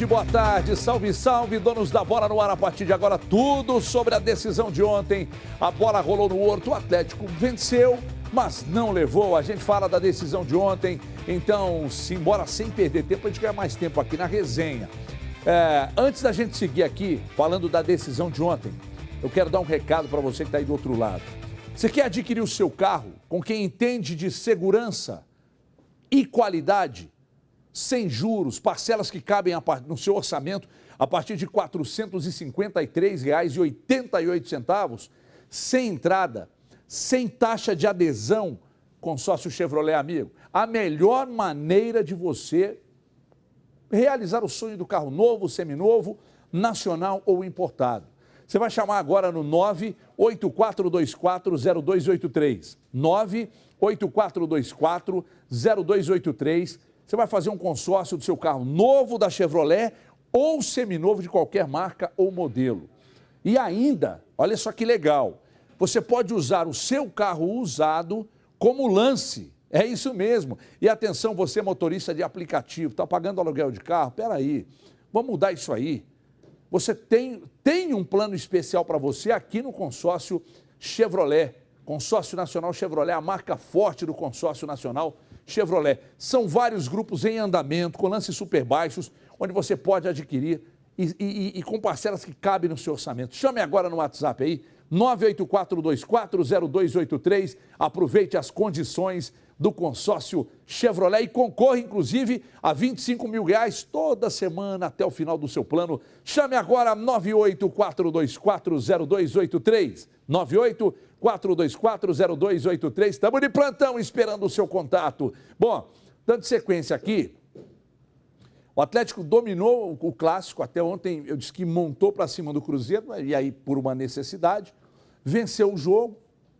boa tarde, salve, salve, donos da bola no ar. A partir de agora, tudo sobre a decisão de ontem. A bola rolou no Horto, o Atlético venceu, mas não levou. A gente fala da decisão de ontem, então, simbora sem perder tempo, a gente ganha mais tempo aqui na resenha. Antes da gente seguir aqui, falando da decisão de ontem, eu quero dar um recado para você que está aí do outro lado. Você quer adquirir o seu carro com quem entende de segurança e qualidade? Sem juros, parcelas que cabem no seu orçamento a partir de R$ 453,88, sem entrada, sem taxa de adesão. Consórcio Chevrolet Amigo, a melhor maneira de você realizar o sonho do carro novo, seminovo, nacional ou importado. Você vai chamar agora no 984240283, 984240283. Você vai fazer um consórcio do seu carro novo da Chevrolet ou seminovo de qualquer marca ou modelo. E ainda, olha só que legal, você pode usar o seu carro usado como lance. É isso mesmo. E atenção, você motorista de aplicativo, está pagando aluguel de carro? Espera aí, vamos mudar isso aí. Você tem um plano especial para você aqui no consórcio Chevrolet. Consórcio Nacional Chevrolet, a marca forte do consórcio nacional Chevrolet. São vários grupos em andamento, com lances super baixos, onde você pode adquirir e com parcelas que cabem no seu orçamento. Chame agora no WhatsApp aí, 984240283. Aproveite as condições do consórcio Chevrolet e concorra, inclusive, a R$25 mil toda semana até o final do seu plano. Chame agora 984240283. 984240283. Estamos de plantão esperando o seu contato. Bom, dando sequência aqui, o Atlético dominou o clássico. Até ontem eu disse que montou para cima do Cruzeiro, e aí por uma necessidade, venceu o jogo.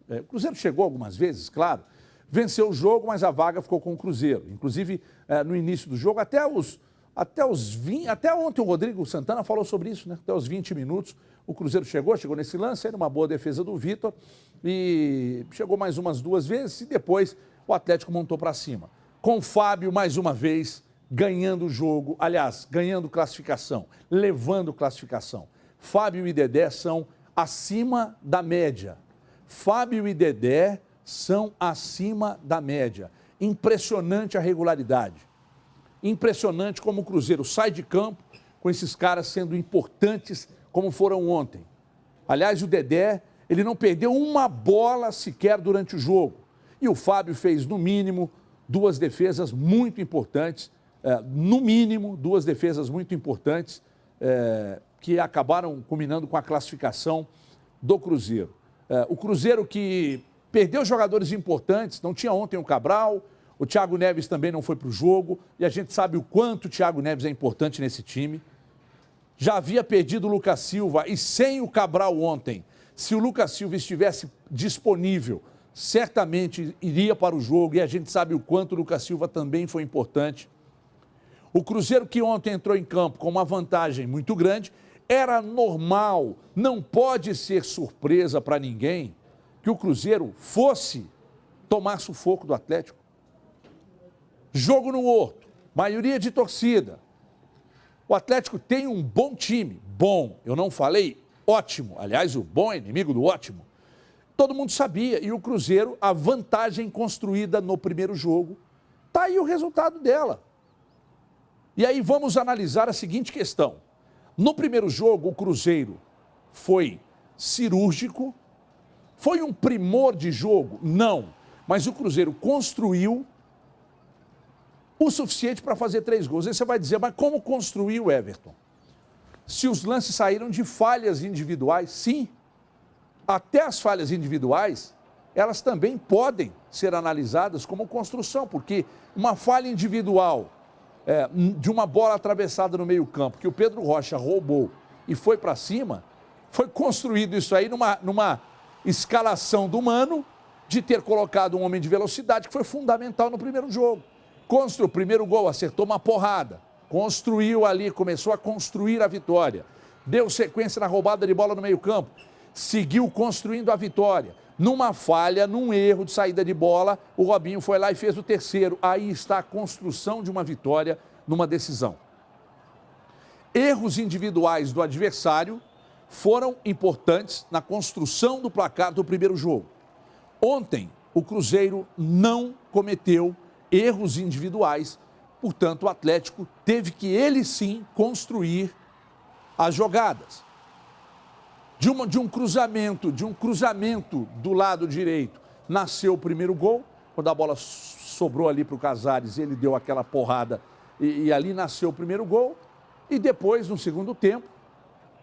O Cruzeiro chegou algumas vezes, claro, venceu o jogo, mas a vaga ficou com o Cruzeiro. Inclusive, no início do jogo, até ontem o Rodrigo Santana falou sobre isso, né? Até os 20 minutos, o Cruzeiro chegou nesse lance, aí numa boa defesa do Vitor, e chegou mais umas duas vezes, e depois o Atlético montou para cima. Com o Fábio, mais uma vez, ganhando o jogo, aliás, ganhando classificação, levando classificação. Fábio e Dedé são acima da média. Fábio e Dedé são acima da média. Impressionante a regularidade. Impressionante como o Cruzeiro sai de campo com esses caras sendo importantes como foram ontem. Aliás, o Dedé, ele não perdeu uma bola sequer durante o jogo. E o Fábio fez, no mínimo, duas defesas muito importantes, que acabaram culminando com a classificação do Cruzeiro. O Cruzeiro que perdeu jogadores importantes, não tinha ontem o Cabral, o Thiago Neves também não foi para o jogo, e a gente sabe o quanto o Thiago Neves é importante nesse time. Já havia perdido o Lucas Silva, e sem o Cabral ontem, se o Lucas Silva estivesse disponível, certamente iria para o jogo, e a gente sabe o quanto o Lucas Silva também foi importante. O Cruzeiro que ontem entrou em campo com uma vantagem muito grande, era normal, não pode ser surpresa para ninguém que o Cruzeiro fosse tomar sufoco do Atlético. Jogo no Horto, maioria de torcida. O Atlético tem um bom time, bom, eu não falei ótimo, aliás, o bom é inimigo do ótimo. Todo mundo sabia, e o Cruzeiro, a vantagem construída no primeiro jogo, está aí o resultado dela. E aí vamos analisar a seguinte questão. No primeiro jogo, o Cruzeiro foi cirúrgico. Foi um primor de jogo? Não. Mas o Cruzeiro construiu o suficiente para fazer 3 gols. Aí você vai dizer, mas como construiu, Everton? Se os lances saíram de falhas individuais, sim. Até as falhas individuais, elas também podem ser analisadas como construção, porque uma falha individual de uma bola atravessada no meio-campo, que o Pedro Rocha roubou e foi para cima, foi construído isso aí numa escalação do Mano, de ter colocado um homem de velocidade, que foi fundamental no primeiro jogo. Construiu o primeiro gol, acertou uma porrada, construiu ali, começou a construir a vitória, deu sequência na roubada de bola no meio-campo, seguiu construindo a vitória. Numa falha, num erro de saída de bola, o Robinho foi lá e fez o terceiro. Aí está a construção de uma vitória numa decisão. erros individuais do adversário foram importantes na construção do placar do primeiro jogo. Ontem, o Cruzeiro não cometeu erros individuais, portanto, o Atlético teve que ele sim construir as jogadas. De um cruzamento do lado direito, nasceu o primeiro gol, quando a bola sobrou ali para o Casares, ele deu aquela porrada e ali nasceu o primeiro gol. E depois, no segundo tempo,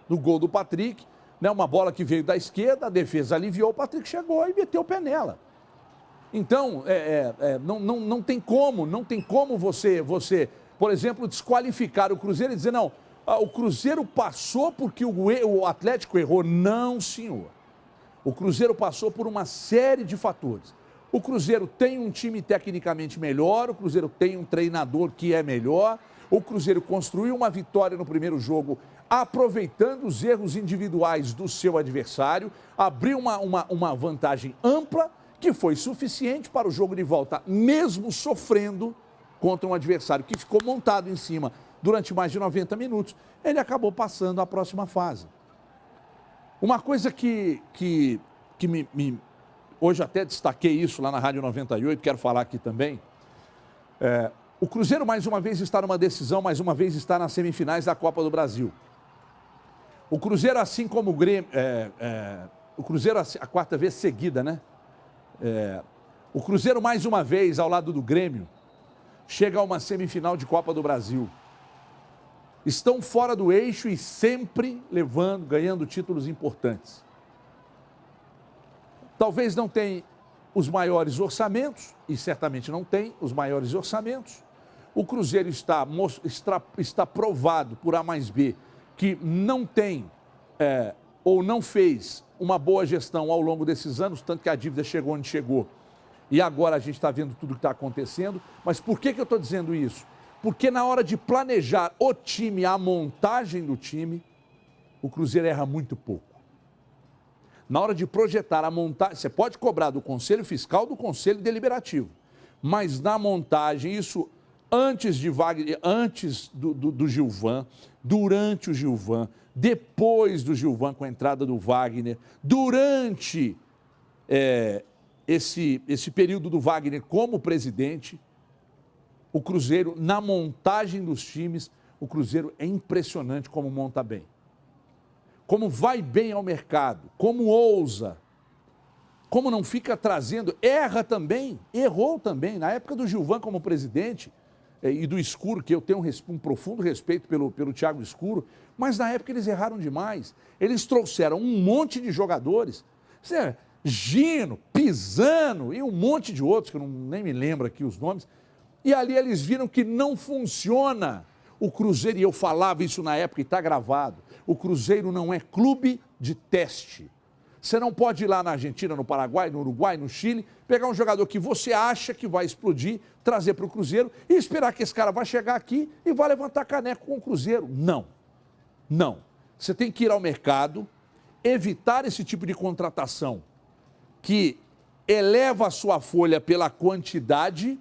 no gol do Patrick, né, uma bola que veio da esquerda, a defesa aliviou, o Patrick chegou e meteu o pé nela. Então, não tem como você, por exemplo, desqualificar o Cruzeiro e dizer, não, o Cruzeiro passou porque o Atlético errou. Não, senhor. O Cruzeiro passou por uma série de fatores. O Cruzeiro tem um time tecnicamente melhor, o Cruzeiro tem um treinador que é melhor, o Cruzeiro construiu uma vitória no primeiro jogo, aproveitando os erros individuais do seu adversário, abriu uma vantagem ampla, que foi suficiente para o jogo de volta, mesmo sofrendo contra um adversário que ficou montado em cima durante mais de 90 minutos, ele acabou passando à próxima fase. Uma coisa que hoje até destaquei isso lá na Rádio 98, quero falar aqui também, o Cruzeiro mais uma vez está numa decisão, mais uma vez está nas semifinais da Copa do Brasil. O Cruzeiro, assim como o Grêmio, o Cruzeiro a quarta vez seguida, né? O Cruzeiro mais uma vez, ao lado do Grêmio, chega a uma semifinal de Copa do Brasil. Estão fora do eixo e sempre ganhando títulos importantes. Talvez não tenha os maiores orçamentos, e certamente não tem os maiores orçamentos. O Cruzeiro está provado por A mais B que não tem ou não fez uma boa gestão ao longo desses anos, tanto que a dívida chegou onde chegou. E agora a gente está vendo tudo o que está acontecendo. Mas por que eu estou dizendo isso? Porque na hora de planejar o time, a montagem do time, o Cruzeiro erra muito pouco. Na hora de projetar a montagem, você pode cobrar do Conselho Fiscal, do Conselho Deliberativo. Mas na montagem, isso antes de Wagner, antes do Gilvan, durante o Gilvan, depois do Gilvan com a entrada do Wagner, durante esse período do Wagner como presidente, o Cruzeiro, na montagem dos times, o Cruzeiro é impressionante como monta bem. Como vai bem ao mercado, como ousa, como não fica trazendo, erra também, errou também. Na época do Gilvan como presidente e do Escuro, que eu tenho um profundo respeito pelo Thiago Escuro, mas na época eles erraram demais. Eles trouxeram um monte de jogadores, Gino, Pisano e um monte de outros, que eu nem me lembro aqui os nomes, e ali eles viram que não funciona o Cruzeiro, e eu falava isso na época e está gravado, o Cruzeiro não é clube de teste. Você não pode ir lá na Argentina, no Paraguai, no Uruguai, no Chile, pegar um jogador que você acha que vai explodir, trazer para o Cruzeiro e esperar que esse cara vai chegar aqui e vai levantar caneco com o Cruzeiro. Não, não. Você tem que ir ao mercado, evitar esse tipo de contratação que eleva a sua folha pela quantidade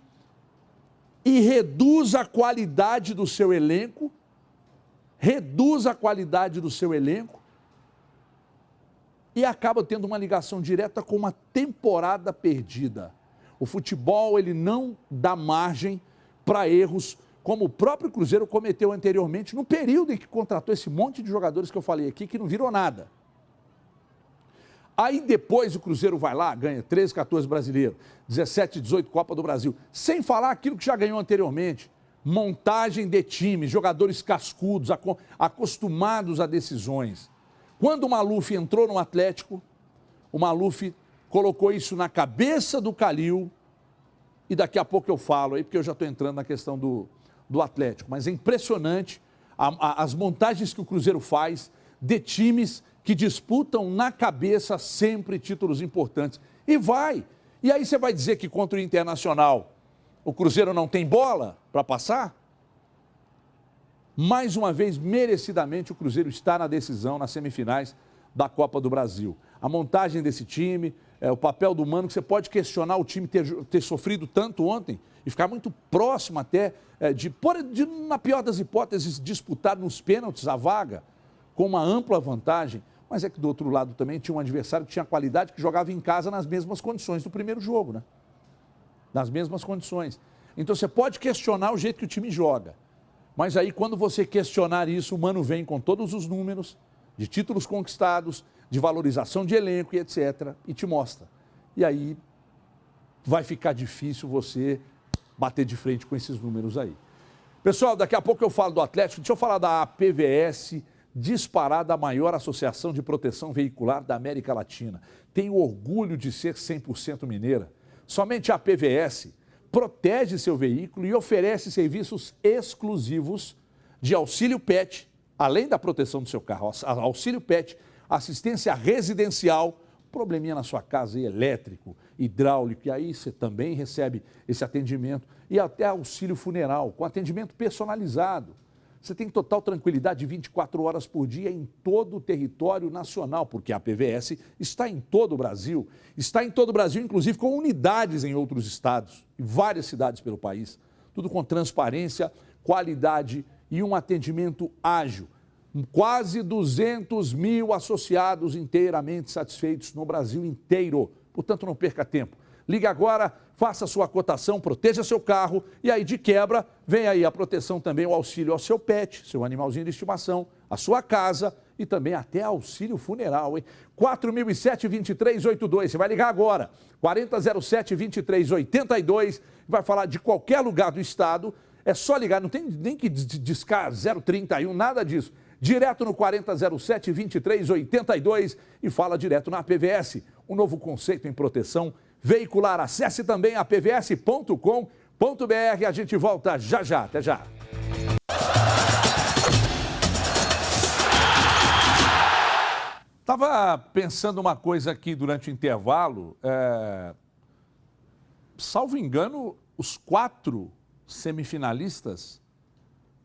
e reduz a qualidade do seu elenco, e acaba tendo uma ligação direta com uma temporada perdida. O futebol, ele não dá margem para erros, como o próprio Cruzeiro cometeu anteriormente, no período em que contratou esse monte de jogadores que eu falei aqui, que não virou nada. Aí depois o Cruzeiro vai lá, ganha 13, 14 brasileiro, 17, 18 Copa do Brasil, sem falar aquilo que já ganhou anteriormente. Montagem de time, jogadores cascudos, acostumados a decisões. Quando o Maluf entrou no Atlético, o Maluf colocou isso na cabeça do Calil, e daqui a pouco eu falo aí, porque eu já estou entrando na questão do Atlético, mas é impressionante as montagens que o Cruzeiro faz de times que disputam na cabeça sempre títulos importantes. E vai. E aí você vai dizer que contra o Internacional o Cruzeiro não tem bola para passar? Mais uma vez, merecidamente, o Cruzeiro está na decisão, nas semifinais da Copa do Brasil. A montagem desse time, o papel do Mano, que você pode questionar o time ter sofrido tanto ontem e ficar muito próximo até de, na pior das hipóteses, disputar nos pênaltis a vaga com uma ampla vantagem. Mas é que do outro lado também tinha um adversário que tinha qualidade, que jogava em casa nas mesmas condições do primeiro jogo, né? Nas mesmas condições. Então você pode questionar o jeito que o time joga. Mas aí quando você questionar isso, o Mano vem com todos os números de títulos conquistados, de valorização de elenco e etc. e te mostra. E aí vai ficar difícil você bater de frente com esses números aí. Pessoal, daqui a pouco eu falo do Atlético. Deixa eu falar da APVS, disparada a maior associação de proteção veicular da América Latina. Tenho orgulho de ser 100% mineira. Somente a APVS protege seu veículo e oferece serviços exclusivos de auxílio PET, além da proteção do seu carro, auxílio PET, assistência residencial, probleminha na sua casa, elétrico, hidráulico, e aí você também recebe esse atendimento, e até auxílio funeral, com atendimento personalizado. Você tem total tranquilidade 24 horas por dia em todo o território nacional, porque a PVS está em todo o Brasil. Está em todo o Brasil, inclusive com unidades em outros estados e várias cidades pelo país. Tudo com transparência, qualidade e um atendimento ágil. Quase 200 mil associados inteiramente satisfeitos no Brasil inteiro. Portanto, não perca tempo. Ligue agora, faça sua cotação, proteja seu carro e aí de quebra vem aí a proteção também, o auxílio ao seu pet, seu animalzinho de estimação, a sua casa e também até auxílio funeral, hein? 4007-2382, você vai ligar agora, 4007-2382, vai falar de qualquer lugar do estado, é só ligar, não tem nem que discar 031, nada disso. Direto no 4007-2382 e fala direto na PVS, um novo conceito em proteção veicular. Acesse também a pvs.com.br. A gente volta já já. Até já. Estava pensando uma coisa aqui durante o intervalo. Salvo engano, os 4 semifinalistas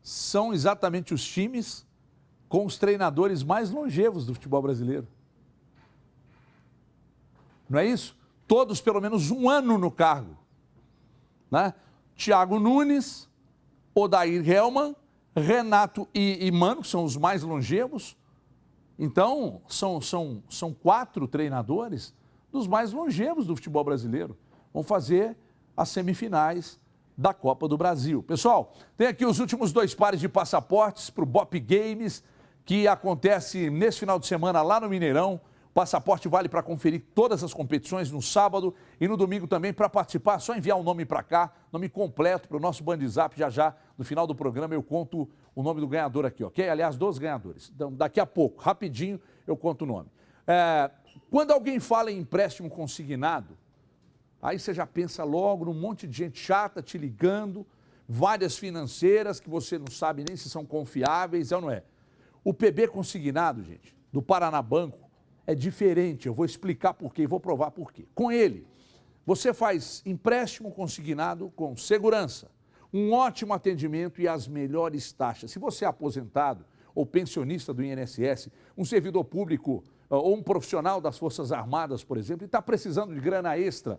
são exatamente os times com os treinadores mais longevos do futebol brasileiro. Não é isso? Todos pelo menos um ano no cargo, né? Thiago Nunes, Odair Hellmann, Renato e Mano, que são os mais longevos. Então, são 4 treinadores dos mais longevos do futebol brasileiro. Vão fazer as semifinais da Copa do Brasil. Pessoal, tem aqui os últimos 2 pares de passaportes para o Bop Games, que acontece nesse final de semana lá no Mineirão. Passaporte vale para conferir todas as competições no sábado e no domingo também. Para participar, é só enviar um nome para cá, nome completo para o nosso Bandzap. Já, no final do programa, eu conto o nome do ganhador aqui, ok? Aliás, 2 ganhadores. Então, daqui a pouco, rapidinho, eu conto o nome. Quando alguém fala em empréstimo consignado, aí você já pensa logo num monte de gente chata te ligando, várias financeiras que você não sabe nem se são confiáveis, é ou não é? O PB consignado, gente, do Paraná Banco, é diferente, eu vou explicar por quê e vou provar por quê. Com ele, você faz empréstimo consignado com segurança, um ótimo atendimento e as melhores taxas. Se você é aposentado ou pensionista do INSS, um servidor público ou um profissional das Forças Armadas, por exemplo, e está precisando de grana extra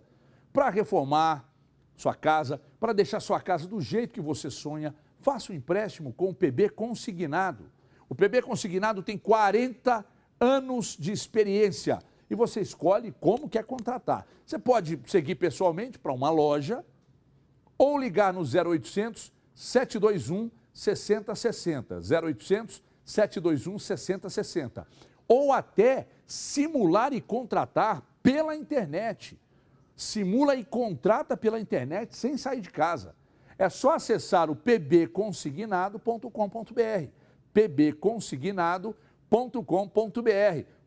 para reformar sua casa, para deixar sua casa do jeito que você sonha, faça um empréstimo com o PB consignado. O PB consignado tem 40 anos de experiência e você escolhe como quer contratar. Você pode seguir pessoalmente para uma loja ou ligar no 0800 721 6060, 0800 721 6060, ou até simular e contratar pela internet. Simula e contrata pela internet sem sair de casa. É só acessar o pbconsignado.com.br, pbconsignado.com.br.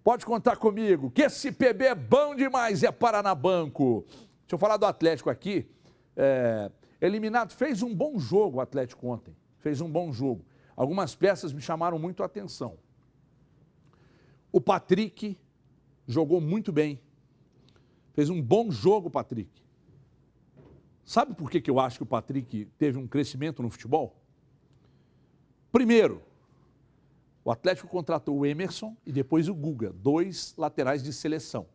Pode contar comigo, que esse PB é bom demais, é Paraná Banco. Deixa eu falar do Atlético aqui. Eliminado, fez um bom jogo o Atlético ontem, fez um bom jogo. Algumas peças me chamaram muito a atenção. O Patrick jogou muito bem, fez um bom jogo o Patrick. Sabe por que eu acho que o Patrick teve um crescimento no futebol? Primeiro, o Atlético contratou o Emerson e depois o Guga, 2 laterais de seleção.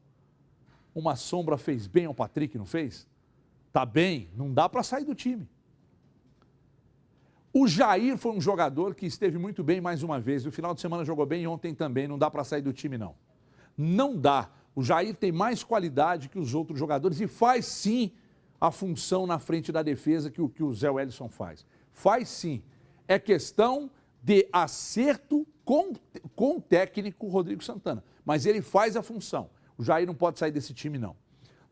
uma sombra fez bem ao Patrick, não fez? Tá bem, não dá para sair do time. O Jair foi um jogador que esteve muito bem mais uma vez. No final de semana jogou bem e ontem também. Não dá para sair do time, não. Não dá. O Jair tem mais qualidade que os outros jogadores e faz sim a função na frente da defesa que o Zé Wellison faz. Faz sim. É questão de acerto com o técnico Rodrigo Santana. Mas ele faz a função. O Jair não pode sair desse time, não.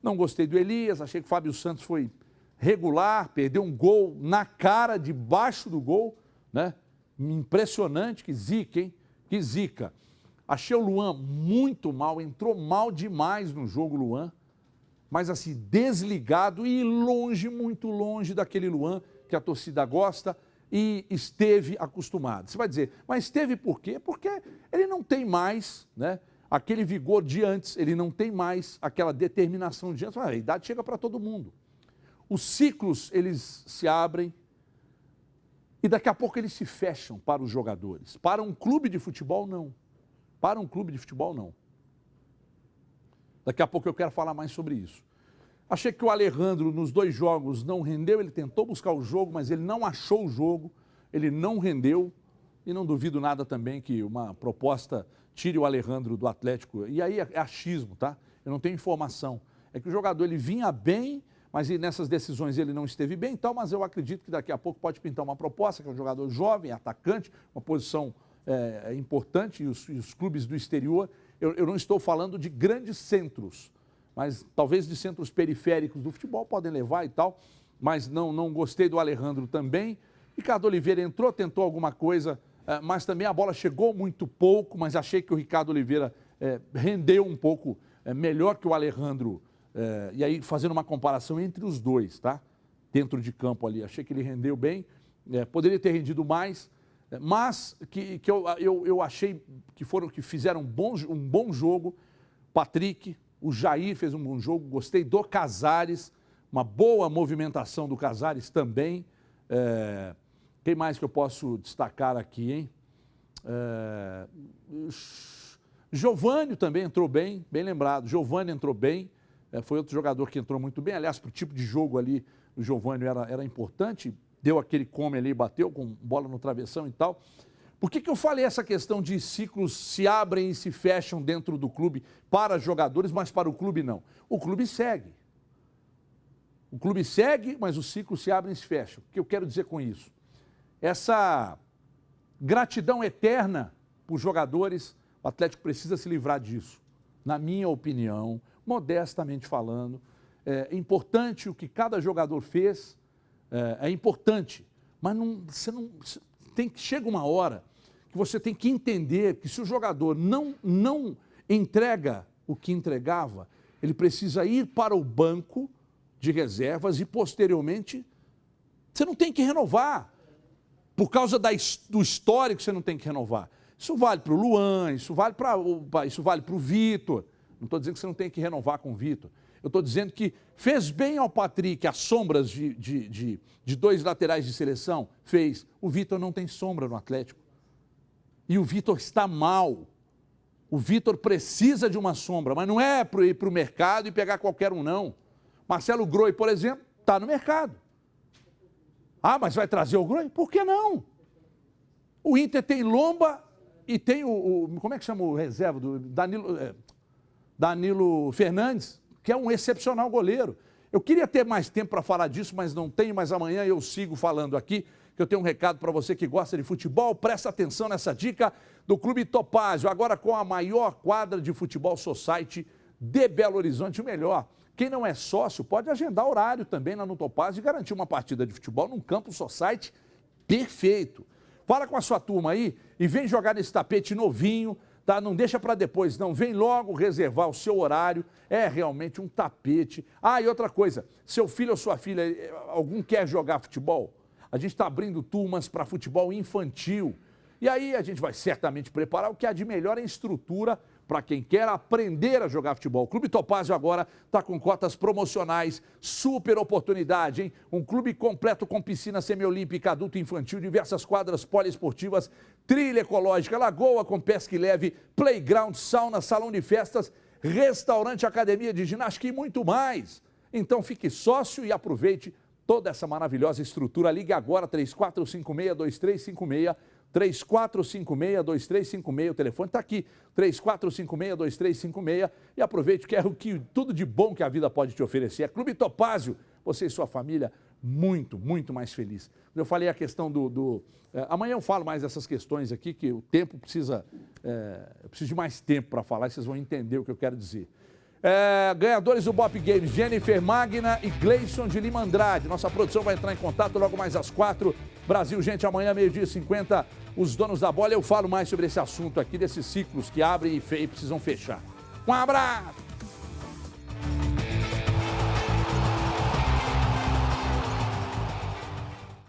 Não gostei do Elias, achei que o Fábio Santos foi regular, perdeu um gol na cara, debaixo do gol, né? Impressionante, que zica, hein? Que zica. Achei o Luan muito mal, entrou mal demais no jogo, Luan, mas assim, desligado e longe, muito longe daquele Luan que a torcida gosta e esteve acostumado. Você vai dizer, mas esteve por quê? Porque ele não tem mais, né, aquele vigor de antes, ele não tem mais aquela determinação de antes. A idade chega para todo mundo. Os ciclos, eles se abrem e daqui a pouco eles se fecham para os jogadores. Para um clube de futebol, não. Para um clube de futebol, não. Daqui a pouco eu quero falar mais sobre isso. Achei que o Alejandro, nos 2 jogos, não rendeu. Ele tentou buscar o jogo, mas ele não achou o jogo. Ele não rendeu. E não duvido nada também que uma proposta tire o Alejandro do Atlético. E aí é achismo, tá? Eu não tenho informação. É que o jogador, ele vinha bem, mas nessas decisões ele não esteve bem e tal, mas eu acredito que daqui a pouco pode pintar uma proposta, que é um jogador jovem, atacante, uma posição importante, e os clubes do exterior, eu não estou falando de grandes centros, mas talvez de centros periféricos do futebol podem levar e tal, mas não gostei do Alejandro também. Ricardo Oliveira entrou, tentou alguma coisa, mas também a bola chegou muito pouco, mas achei que o Ricardo Oliveira rendeu um pouco melhor que o Alejandro. E aí, fazendo uma comparação entre os dois, tá? Dentro de campo ali, achei que ele rendeu bem, poderia ter rendido mais, mas que eu achei que fizeram um bom jogo. Patrick, o Jair fez um bom jogo, gostei do Casares, uma boa movimentação do Casares também. Quem mais que eu posso destacar aqui, hein? Giovânio também entrou bem, bem lembrado, Giovânio entrou bem. Foi outro jogador que entrou muito bem. Aliás, para o tipo de jogo ali, o Giovânio era importante. Deu aquele come ali, bateu com bola no travessão e tal. Por que eu falei essa questão de ciclos se abrem e se fecham dentro do clube para jogadores, mas para o clube não? O clube segue. O clube segue, mas os ciclos se abrem e se fecham. O que eu quero dizer com isso? Essa gratidão eterna por jogadores, o Atlético precisa se livrar disso. Na minha opinião, modestamente falando, é importante o que cada jogador fez, é importante, mas chega uma hora que você tem que entender que se o jogador não entrega o que entregava, ele precisa ir para o banco de reservas e posteriormente você não tem que renovar. Por causa do histórico você não tem que renovar. Isso vale para o Luan, isso vale para o Vitor. Não estou dizendo que você não tem que renovar com o Vitor. Eu estou dizendo que fez bem ao Patrick as sombras de 2 laterais de seleção? Fez. O Vitor não tem sombra no Atlético. E o Vitor está mal. O Vitor precisa de uma sombra, mas não é para ir para o mercado e pegar qualquer um, não. Marcelo Groi, por exemplo, está no mercado. Ah, mas vai trazer o Groi? Por que não? O Inter tem Lomba e tem como é que chama o reserva? Do Danilo Fernandes, que é um excepcional goleiro. Eu queria ter mais tempo para falar disso, mas não tenho, mas amanhã eu sigo falando aqui, que eu tenho um recado para você que gosta de futebol. Presta atenção nessa dica do Clube Topázio, agora com a maior quadra de futebol society de Belo Horizonte, o melhor. Quem não é sócio pode agendar horário também lá no Topázio e garantir uma partida de futebol num campo society perfeito. Fala com a sua turma aí e vem jogar nesse tapete novinho, tá? Não deixa para depois, não. Vem logo reservar o seu horário. É realmente um tapete. Ah, e outra coisa, seu filho ou sua filha, algum quer jogar futebol? A gente está abrindo turmas para futebol infantil. E aí a gente vai certamente preparar o que há de melhor em estrutura para quem quer aprender a jogar futebol. O Clube Topázio agora está com cotas promocionais, super oportunidade, hein? Um clube completo com piscina semiolímpica, adulto e infantil, diversas quadras poliesportivas, trilha ecológica, lagoa com pesca e leve, playground, sauna, salão de festas. restaurante, academia de ginástica e muito mais. Então fique sócio e aproveite toda essa maravilhosa estrutura. Ligue agora, 3456-2356, 3456-2356, o telefone está aqui, 3456-2356, e aproveite que é tudo de bom que a vida pode te oferecer. É Clube Topázio, você e sua família muito, muito mais feliz. Eu falei a questão amanhã eu falo mais dessas questões aqui, que o tempo precisa, eu preciso de mais tempo para falar, e vocês vão entender o que eu quero dizer. Ganhadores do Bop Games, Jennifer Magna e Gleison de Lima Andrade. Nossa produção vai entrar em contato logo mais às 4. Brasil, gente, amanhã, 12h50, os donos da bola. Eu falo mais sobre esse assunto aqui, desses ciclos que abrem e precisam fechar. Um abraço!